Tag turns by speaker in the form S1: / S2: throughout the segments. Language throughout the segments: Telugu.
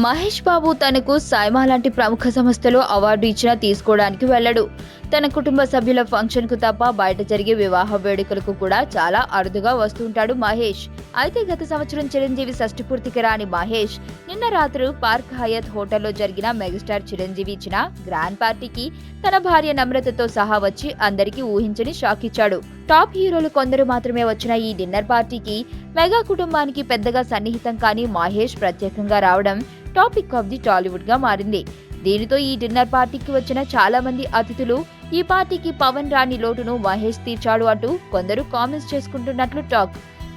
S1: మహేష్ బాబు తనకు సైమా లాంటి ప్రముఖ సంస్థలు అవార్డు ఇచ్చినా తీసుకోవడానికి వెళ్ళడు. తన కుటుంబ సభ్యుల ఫంక్షన్ కు తప్ప బయట జరిగే వివాహ వేడుకలకు కూడా చాలా అరుదుగా వస్తుంటాడు మహేష్. అయితే గత సంవత్సరం చిరంజీవి షష్ఠి పూర్తికి రాని మహేష్ నిన్న రాత్రి పార్క్ హయత్ హోటల్లో జరిగిన మెగాస్టార్ చిరంజీవి ఇచ్చిన గ్రాండ్ పార్టీకి తన భార్య నమ్రతతో సహా వచ్చి అందరికీ ఊహించని షాక్ ఇచ్చాడు. టాప్ హీరోలు కొందరు మాత్రమే వచ్చిన ఈ డిన్నర్ పార్టీకి మెగా కుటుంబానికి పెద్దగా సన్నిహితం కాని మహేష్ ప్రత్యేకంగా రావడం టాపిక్ ఆఫ్ ది టాలీవుడ్ గా మారింది. దీనితో ఈ డిన్నర్ పార్టీకి వచ్చిన చాలా మంది అతిథులు ఈ పార్టీకి పవన్ రాణి లోటును మహేష్ తీర్చాడు అంటూ కొందరు కామెంట్స్ చేసుకుంటున్నట్లు టాక్.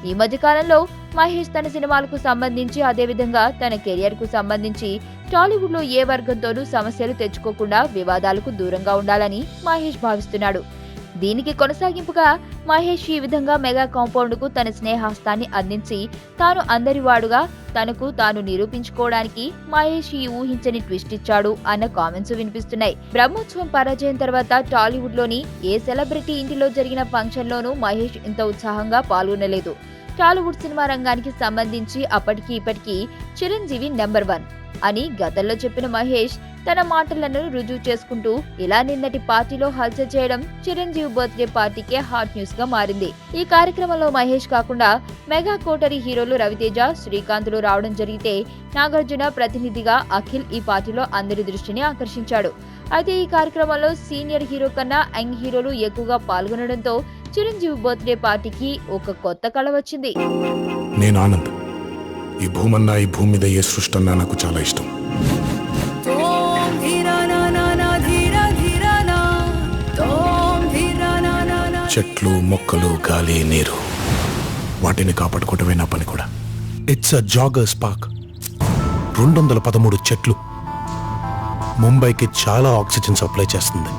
S1: ఈ మధ్య కాలంలో మహేష్ తన సినిమాలకు సంబంధించి అదేవిధంగా తన కెరియర్ కు సంబంధించి టాలీవుడ్ లో ఏ వర్గంతోనూ సమస్యలు తెచ్చుకోకుండా వివాదాలకు దూరంగా ఉండాలని మహేష్ భావిస్తున్నాడు. దీనికి కొనసాగింపుగా మహేష్ ఈ విధంగా మెగా కాంపౌండ్ కు తన స్నేహాస్తాన్ని అందించి తాను అందరివాడుగా తనకు తాను నిరూపించుకోవడానికి మహేష్ ఈ ఊహించని ట్విస్ట్ ఇచ్చాడు అన్న కామెంట్స్ వినిపిస్తున్నాయి. బ్రహ్మోత్సవం పరాజయం తర్వాత టాలీవుడ్ లోని ఏ సెలబ్రిటీ ఇంటిలో జరిగిన ఫంక్షన్ లోనూ మహేష్ ఇంత ఉత్సాహంగా పాల్గొనలేదు. టాలీవుడ్ సినిమా రంగానికి సంబంధించి అప్పటికి ఇప్పటికీ చిరంజీవి నెంబర్ 1 అని గతంలో చెప్పిన మహేష్ తన మాటలను రుజువు చేసుకుంటూ ఇలా నిన్నటి పార్టీలో హల్చల్ చేయడం చిరంజీవి బర్త్డే పార్టీకే హాట్ న్యూస్ గా మారింది. ఈ కార్యక్రమంలో మహేష్ కాకుండా మెగా కోటరీ హీరోలు రవితేజ, శ్రీకాంత్లు రావడం జరిగితే నాగార్జున ప్రతినిధిగా అఖిల్ ఈ పార్టీలో అందరి దృష్టిని ఆకర్షించాడు. అయితే ఈ కార్యక్రమంలో సీనియర్ హీరో కన్నా యంగ్ హీరోలు ఎక్కువగా పాల్గొనడంతో చిరంజీవి బర్త్డే పార్టీకి ఒక కొత్త కళ వచ్చింది.
S2: నేను ఆనంద్. ఈ భూమన్నా, ఈ భూమి మీద ఏ సృష్టి అన్నా నాకు చాలా ఇష్టం. చెట్లు, మొక్కలు, గాలి, నీరు, వాటిని కాపాడుకోవటమే నా పని కూడా. It's a joggers park. 213 చెట్లు ముంబైకి చాలా ఆక్సిజన్ సప్లై చేస్తుంది.